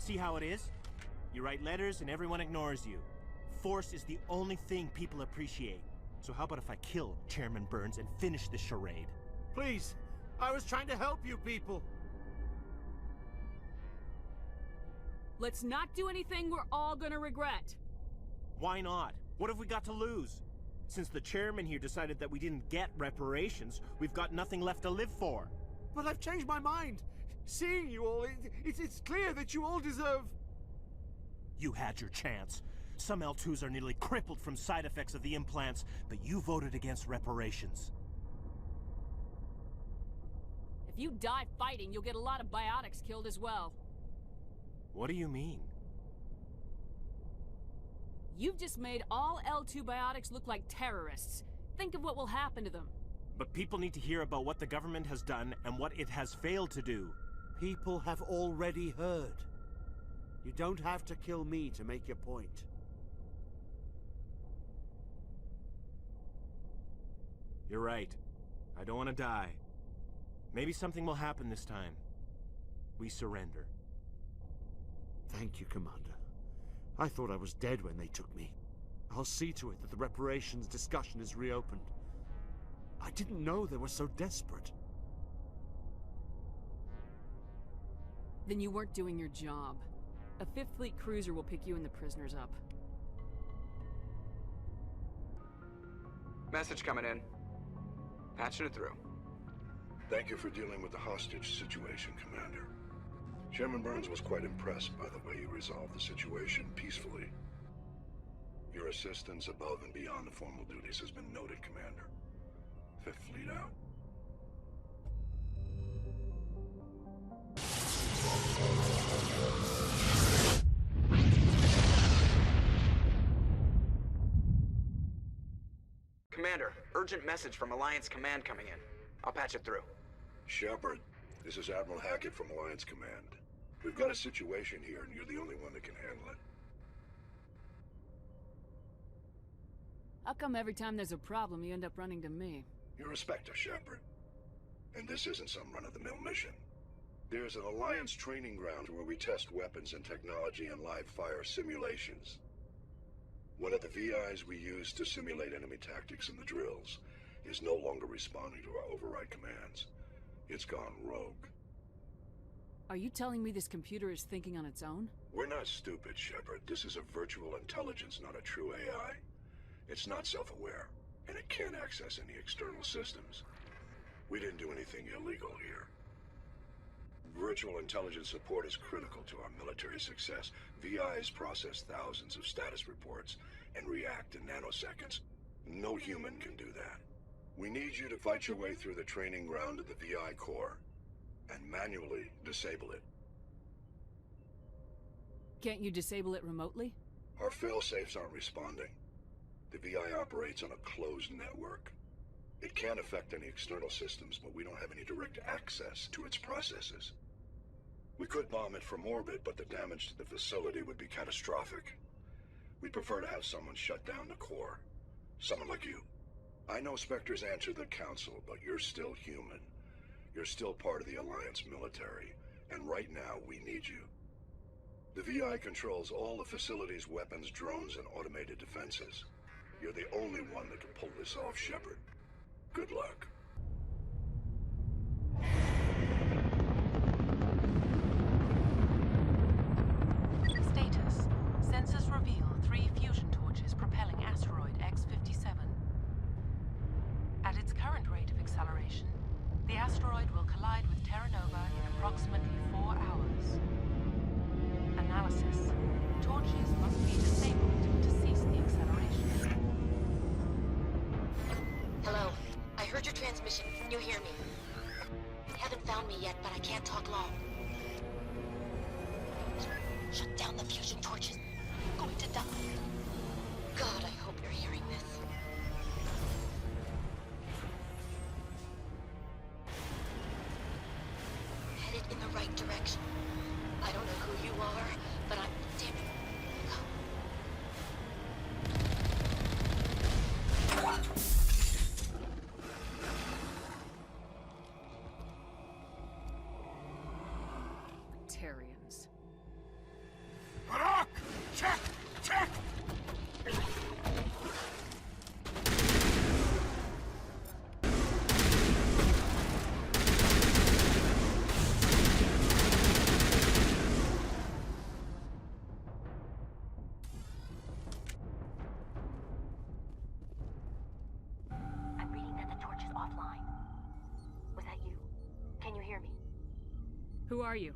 See how it is? You write letters and everyone ignores you. Force is the only thing people appreciate. So how about if I kill Chairman Burns and finish this charade? Please, I was trying to help you people. Let's not do anything we're all gonna regret. Why not? What have we got to lose? Since the chairman here decided that we didn't get reparations, we've got nothing left to live for. But I've changed my mind. Seeing you all, it's clear that you all deserve... You had your chance. Some L2s are nearly crippled from side effects of the implants, but you voted against reparations. If you die fighting, you'll get a lot of biotics killed as well. What do you mean? You've just made all L2 biotics look like terrorists. Think of what will happen to them. But people need to hear about what the government has done and what it has failed to do. People have already heard. You don't have to kill me to make your point. You're right. I don't want to die. Maybe something will happen this time. We surrender. Thank you, Commander. I thought I was dead when they took me. I'll see to it that the reparations discussion is reopened. I didn't know they were so desperate. Then you weren't doing your job. A 5th Fleet cruiser will pick you and the prisoners up. Message coming in. Patching it through. Thank you for dealing with the hostage situation, Commander. Chairman Burns was quite impressed by the way you resolved the situation peacefully. Your assistance above and beyond the formal duties has been noted, Commander. 5th Fleet out. Commander, urgent message from Alliance Command coming in. I'll patch it through. Shepard, this is Admiral Hackett from Alliance Command. We've got a situation here, and you're the only one that can handle it. How come every time there's a problem, you end up running to me? You're a Spectre, Shepard. And this isn't some run-of-the-mill mission. There's an Alliance training ground where we test weapons and technology in live-fire simulations. One of the VIs we use to simulate enemy tactics in the drills is no longer responding to our override commands. It's gone rogue. Are you telling me this computer is thinking on its own? We're not stupid, Shepard. This is a virtual intelligence, not a true AI. It's not self-aware, and it can't access any external systems. We didn't do anything illegal here. Virtual intelligence support is critical to our military success. VIs process thousands of status reports and react in nanoseconds. No human can do that. We need you to fight your way through the training ground of the VI core and manually disable it. Can't you disable it remotely? Our fail-safes aren't responding. The VI operates on a closed network. It can't affect any external systems, but we don't have any direct access to its processes. We could bomb it from orbit, but the damage to the facility would be catastrophic. We'd prefer to have someone shut down the core. Someone like you. I know Spectres answer the Council, but you're still human. You're still part of the Alliance military, and right now we need you. The VI controls all the facility's weapons, drones, and automated defenses. You're the only one that can pull this off, Shepard. Good luck. Status. Sensors reveal 3 fusion torches propelling asteroid X-57. At its current rate of acceleration, the asteroid will collide with Terra Nova in approximately 4 hours. Analysis. Torches must be disabled to cease the acceleration. Hello. I heard your transmission. Can you hear me? You haven't found me yet, but I can't talk long. Shut down the fusion torches. I'm going to die. God, I hope you're hearing this. Headed in the right direction. I don't know who you are, but I'm... Damn it. Libertarians. Who are you?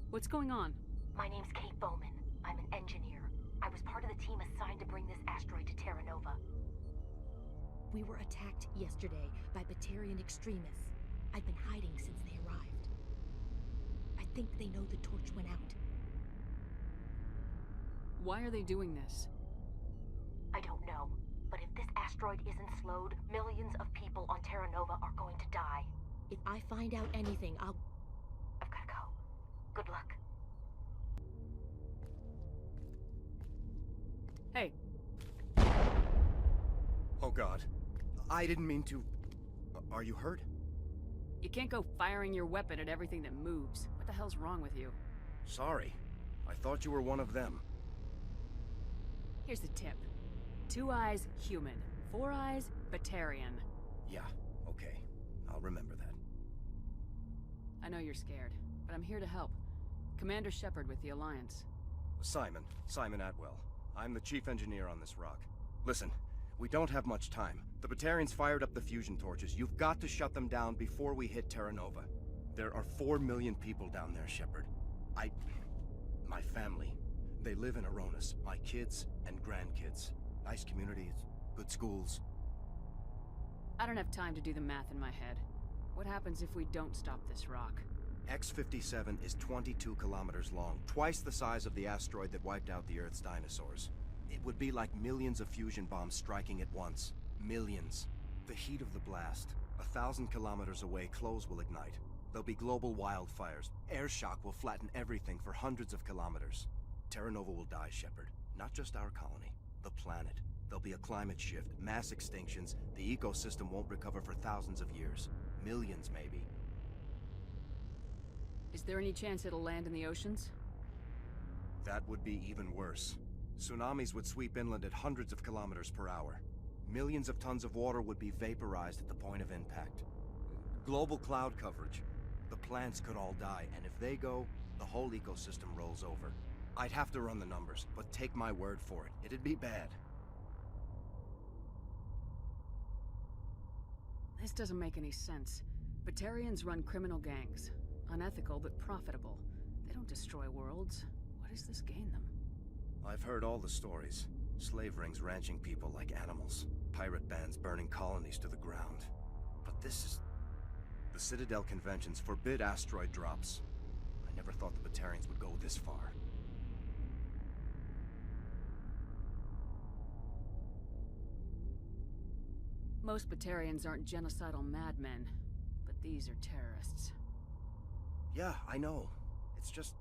What's going on? My name's Kate Bowman. I'm an engineer. I was part of the team assigned to bring this asteroid to Terra Nova. We were attacked yesterday by Batarian extremists. I've been hiding since they arrived. I think they know the torch went out. Why are they doing this? I don't know. But if this asteroid isn't slowed, millions of people on Terra Nova are going to die. If I find out anything, I've gotta go. Good luck. Hey, Oh God. I didn't mean to... Are you hurt? you can't go firing your weapon at everything that moves. What the hell's wrong with you? Sorry. I thought you were one of them. Here's the tip. 2 eyes, human. 4 eyes, Batarian. Yeah, okay. I'll remember that. I know you're scared, but I'm here to help. Commander Shepard with the Alliance. Simon Atwell. I'm the chief engineer on this rock. Listen, we don't have much time. The Batarians fired up the fusion torches. You've got to shut them down before we hit Terra Nova. There are 4 million people down there, Shepard. My family. They live in Aronis. My kids and grandkids. Nice communities, good schools. I don't have time to do the math in my head. What happens if we don't stop this rock? X-57 is 22 kilometers long, twice the size of the asteroid that wiped out the Earth's dinosaurs. It would be like millions of fusion bombs striking at once. Millions. The heat of the blast. 1,000 kilometers away, clothes will ignite. There'll be global wildfires. Air shock will flatten everything for hundreds of kilometers. Terra Nova will die, Shepard. Not just our colony. The planet. There'll be a climate shift, mass extinctions. The ecosystem won't recover for thousands of years. Millions, maybe. Is there any chance it'll land in the oceans? That would be even worse. Tsunamis would sweep inland at hundreds of kilometers per hour. Millions of tons of water would be vaporized at the point of impact. Global cloud coverage. The plants could all die, and if they go, the whole ecosystem rolls over. I'd have to run the numbers, but take my word for it. It'd be bad. This doesn't make any sense. Batarians run criminal gangs. Unethical, but profitable. They don't destroy worlds. What does this gain them? I've heard all the stories. Slave rings ranching people like animals. Pirate bands burning colonies to the ground. But this is... The Citadel conventions forbid asteroid drops. I never thought the Batarians would go this far. Most Batarians aren't genocidal madmen, but these are terrorists. Yeah, I know. It's just...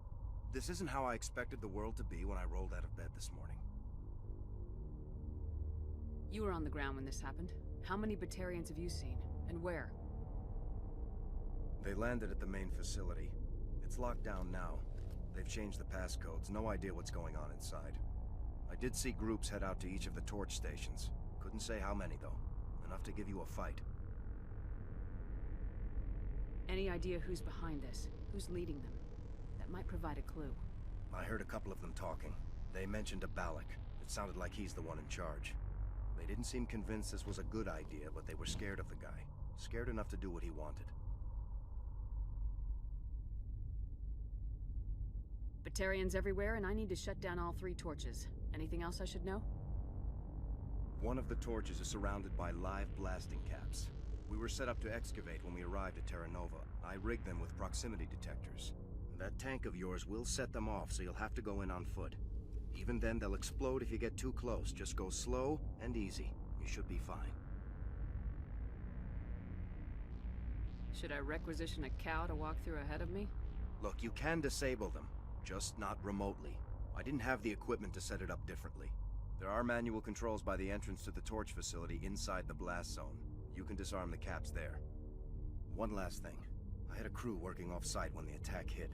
This isn't how I expected the world to be when I rolled out of bed this morning. You were on the ground when this happened. How many Batarians have you seen? And where? They landed at the main facility. It's locked down now. They've changed the passcodes. No idea what's going on inside. I did see groups head out to each of the torch stations. Couldn't say how many, though. Enough to give you a fight. Any idea who's behind this? Who's leading them? That might provide a clue. I heard a couple of them talking. They mentioned a Balak. It sounded like he's the one in charge. They didn't seem convinced this was a good idea, but they were scared of the guy. Scared enough to do what he wanted. Batarians everywhere, and I need to shut down all 3 torches. Anything else I should know? One of the torches is surrounded by live blasting caps. We were set up to excavate when we arrived at Terra Nova. I rigged them with proximity detectors. That tank of yours will set them off, so you'll have to go in on foot. Even then, they'll explode if you get too close. Just go slow and easy. You should be fine. Should I requisition a cow to walk through ahead of me? Look, you can disable them, just not remotely. I didn't have the equipment to set it up differently. There are manual controls by the entrance to the torch facility inside the blast zone. You can disarm the caps there. One last thing. I had a crew working off-site when the attack hit.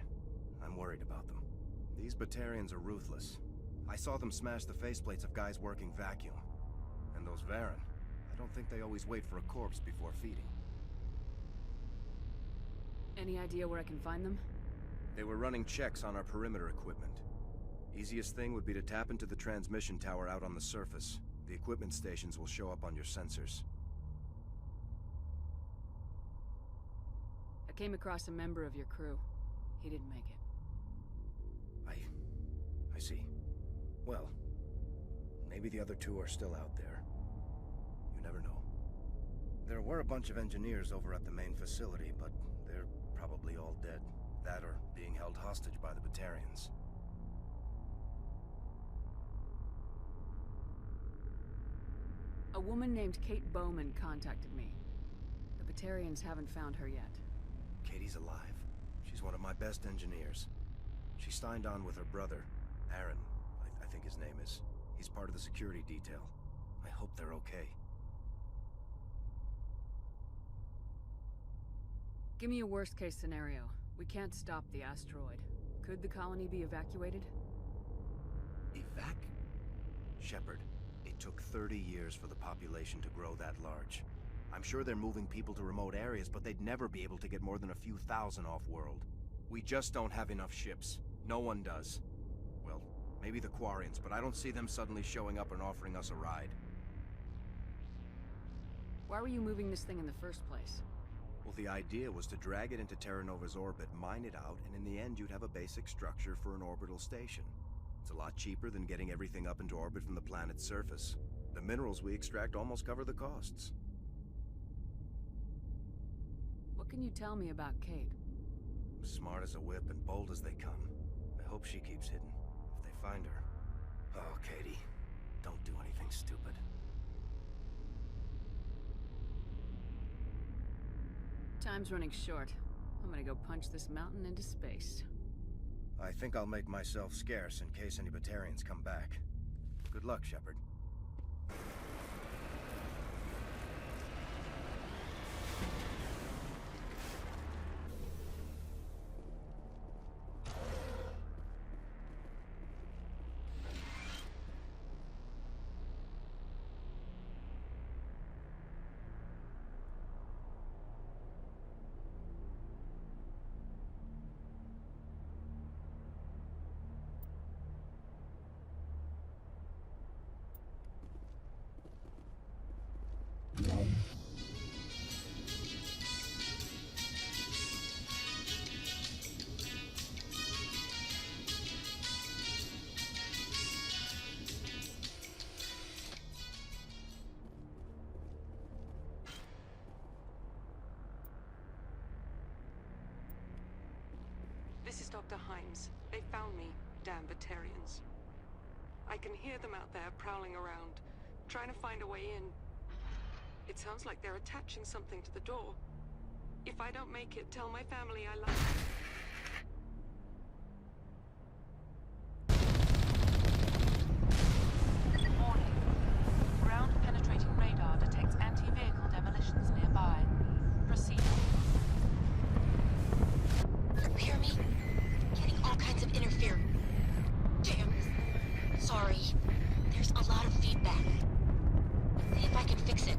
I'm worried about them. These Batarians are ruthless. I saw them smash the faceplates of guys working vacuum. And those Varen, I don't think they always wait for a corpse before feeding. Any idea where I can find them? They were running checks on our perimeter equipment. Easiest thing would be to tap into the transmission tower out on the surface. The equipment stations will show up on your sensors. I came across a member of your crew. He didn't make it. I see. Well, maybe the other two are still out there. You never know. There were a bunch of engineers over at the main facility, but they're probably all dead. That or being held hostage by the Batarians. A woman named Kate Bowman contacted me. The Batarians haven't found her yet. Katie's alive. She's one of my best engineers. She signed on with her brother, Aaron, I think his name is. He's part of the security detail. I hope they're okay. Give me a worst-case scenario. We can't stop the asteroid. Could the colony be evacuated? Evac? Shepard, it took 30 years for the population to grow that large. I'm sure they're moving people to remote areas, but they'd never be able to get more than a few thousand off-world. We just don't have enough ships. No one does. Well, maybe the Quarians, but I don't see them suddenly showing up and offering us a ride. Why were you moving this thing in the first place? Well, the idea was to drag it into Terra Nova's orbit, mine it out, and in the end you'd have a basic structure for an orbital station. It's a lot cheaper than getting everything up into orbit from the planet's surface. The minerals we extract almost cover the costs. What can you tell me about Kate? Smart as a whip and bold as they come. I hope she keeps hidden, if they find her. Oh, Katie, don't do anything stupid. Time's running short. I'm gonna go punch this mountain into space. I think I'll make myself scarce in case any Batarians come back. Good luck, Shepard. This is Dr. Himes. They found me, damn Batarians. I can hear them out there prowling around, trying to find a way in. It sounds like they're attaching something to the door. If I don't make it, tell my family I love them. Warning. Ground-penetrating radar detects anti-vehicle demolitions nearby. Proceed. You hear me? Getting all kinds of interference. Damn. Sorry. There's a lot of feedback. See if I can fix it.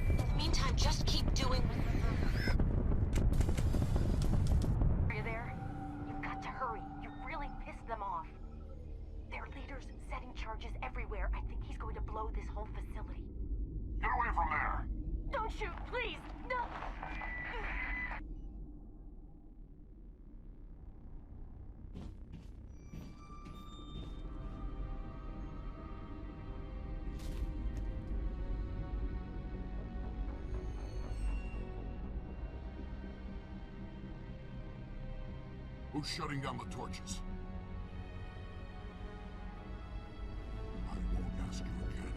In the meantime, just keep doing... Are you there? You've got to hurry. You've really pissed them off. Their leader's setting charges everywhere. I think he's going to blow this whole facility. Get away from there! Don't shoot, please! No! Who's shutting down the torches? I won't ask you again.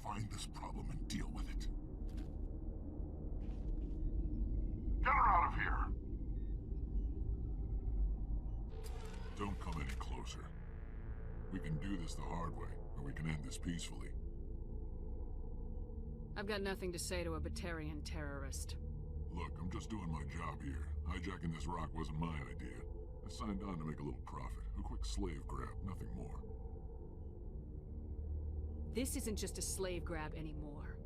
Find this problem and deal with it. Get her out of here! Don't come any closer. We can do this the hard way, or we can end this peacefully. I've got nothing to say to a Batarian terrorist. Look, I'm just doing my job here. Hijacking this rock wasn't my idea. I signed on to make a little profit. A quick slave grab, nothing more. This isn't just a slave grab anymore.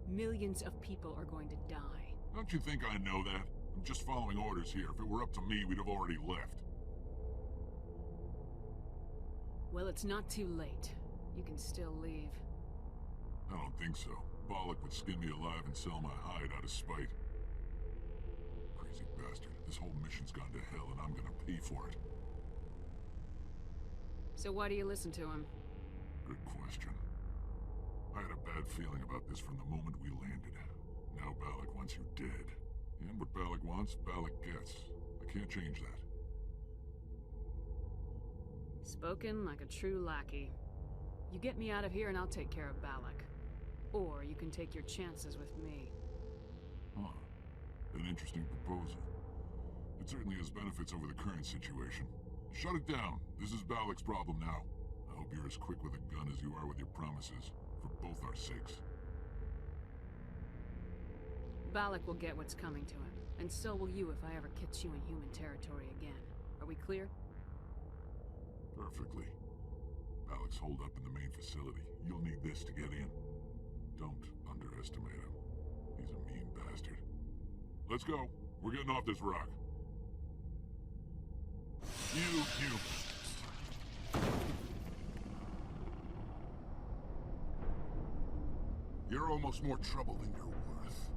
Millions of people are going to die. Don't you think I know that? I'm just following orders here. If it were up to me, we'd have already left. Well, it's not too late. you can still leave. I don't think so. Balak would skin me alive and sell my hide out of spite. Crazy bastard. This whole mission's gone to hell and I'm gonna pay for it. So why do you listen to him? Good question. I had a bad feeling about this from the moment we landed. Now Balak wants you dead. And what Balak wants, Balak gets. I can't change that. Spoken like a true lackey. You get me out of here and I'll take care of Balak. Or you can take your chances with me. Huh. An interesting proposal. It certainly has benefits over the current situation. Shut it down. This is Balak's problem now. I hope you're as quick with a gun as you are with your promises. For both our sakes. Balak will get what's coming to him. And so will you if I ever catch you in human territory again. Are we clear? Perfectly. Balak's holed up in the main facility. You'll need this to get in. Don't underestimate him. He's a mean bastard. Let's go. We're getting off this rock. You. You're almost more trouble than you're worth.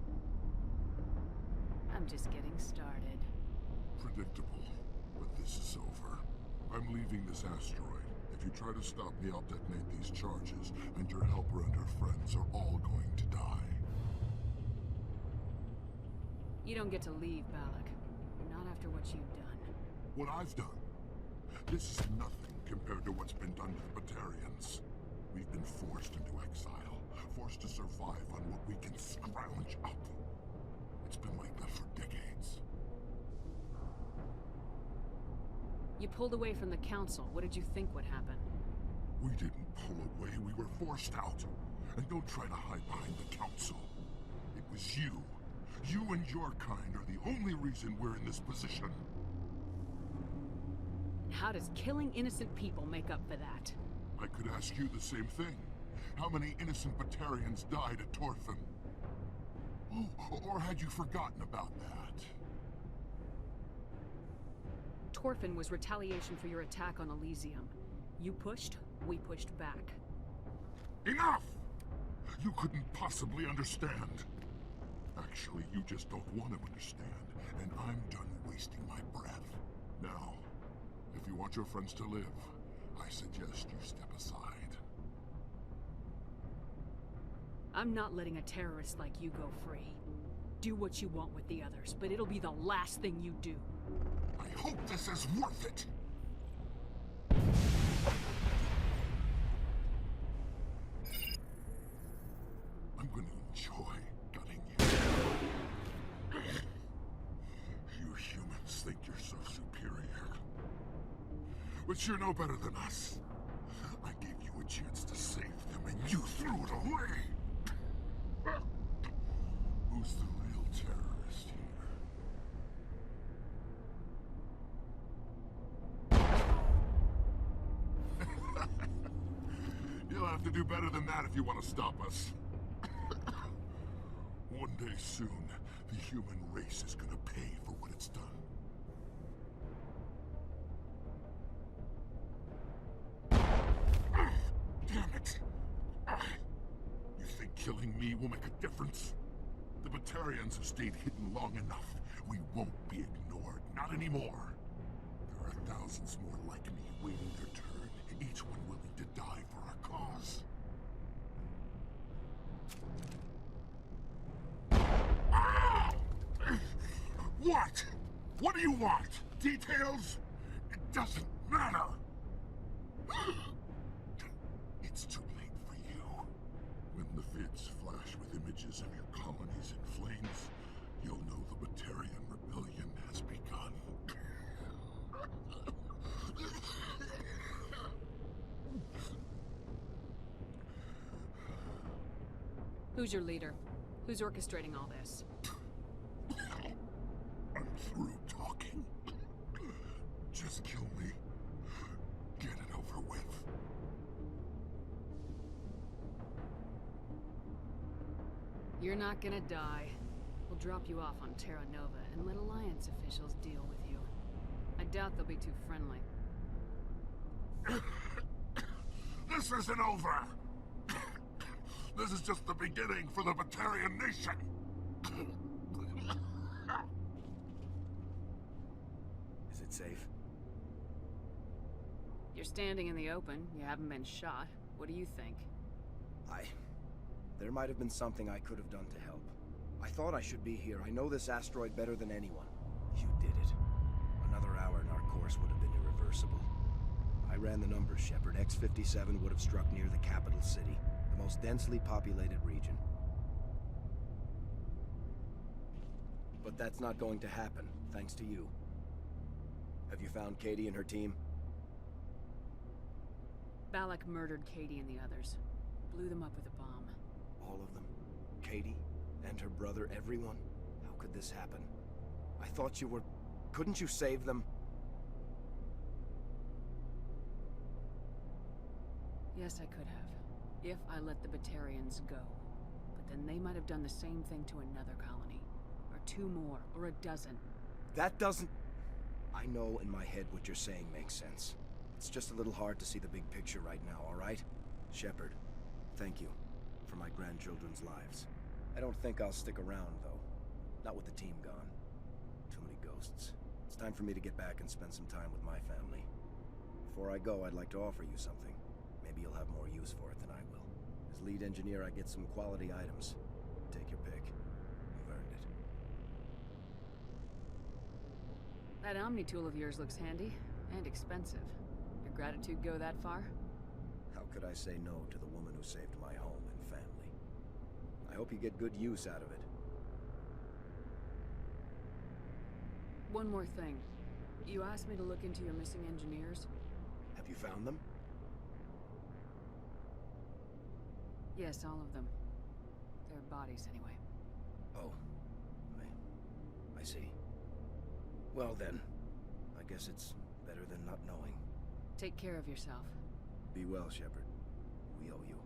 I'm just getting started. Predictable. But this is over. I'm leaving this asteroid. If you try to stop me, I'll detonate these charges, and your helper and her friends are all going to die. You don't get to leave, Balak. Not after what you've done. What I've done? This is nothing compared to what's been done to the Batarians. We've been forced into exile, forced to survive on what we can scrounge up. It's been like that for decades. You pulled away from the Council. What did you think would happen? We didn't pull away, we were forced out. And don't try to hide behind the Council. It was you. You and your kind are the only reason we're in this position. How does killing innocent people make up for that? I could ask you the same thing. How many innocent Batarians died at Torfin? Oh, or had you forgotten about that? Torfin was retaliation for your attack on Elysium. You pushed, we pushed back. Enough! You couldn't possibly understand. Actually, you just don't want to understand, and I'm done wasting my breath. Now, if you want your friends to live, I suggest you step aside. I'm not letting a terrorist like you go free. Do what you want with the others, but it'll be the last thing you do. I hope this is worth it! I'm gonna enjoy gutting you. You humans think you're so superior. But you're no better than us. I gave you a chance to save them, and you threw it away! Who's the real terrorist here? You'll have to do better than that if you want to stop us. One day soon, the human race is gonna pay for what it's done. Damn it! You think killing me will make a difference? The Batarians have stayed hidden long enough. We won't be ignored. Not anymore. There are thousands more like me waiting their turn, each one willing to die for our cause. What? What do you want? Details? It doesn't matter. It's too late for you. When the vids flash with images of your colonies in flames, you'll know the Batarian rebellion has begun. Who's your leader? Who's orchestrating all this? I'm through talking. Just kill me. Get it over with. You're not gonna die. We'll drop you off on Terra Nova and let Alliance officials deal with you. I doubt they'll be too friendly. This isn't over! This is just the beginning for the Batarian nation! Is it safe? You're standing in the open. You haven't been shot. What do you think? There might have been something I could have done to help. I thought I should be here. I know this asteroid better than anyone. You did it. Another hour and our course would have been irreversible. I ran the numbers, Shepard. X-57 would have struck near the capital city, the most densely populated region. But that's not going to happen, thanks to you. Have you found Katie and her team? Balak murdered Katie and the others. Blew them up with a bomb. All of them? Katie? And her brother, everyone? How could this happen? I thought you were... Couldn't you save them? Yes, I could have. If I let the Batarians go. But then they might have done the same thing to another colony. Or two more, or a dozen. That doesn't... I know in my head what you're saying makes sense. It's just a little hard to see the big picture right now, all right? Shepard, thank you for my grandchildren's lives. I don't think I'll stick around, though. Not with the team gone. Too many ghosts. It's time for me to get back and spend some time with my family. Before I go, I'd like to offer you something. Maybe you'll have more use for it than I will. As lead engineer, I get some quality items. Take your pick. You've earned it. That Omni tool of yours looks handy. And expensive. Your gratitude go that far? How could I say no to the woman who saved my home and family? I hope you get good use out of it. One more thing. You asked me to look into your missing engineers? Have you found them? Yes, all of them. Their bodies, anyway. Oh. I see. Well then, I guess it's better than not knowing. Take care of yourself. Be well, Shepard. We owe you.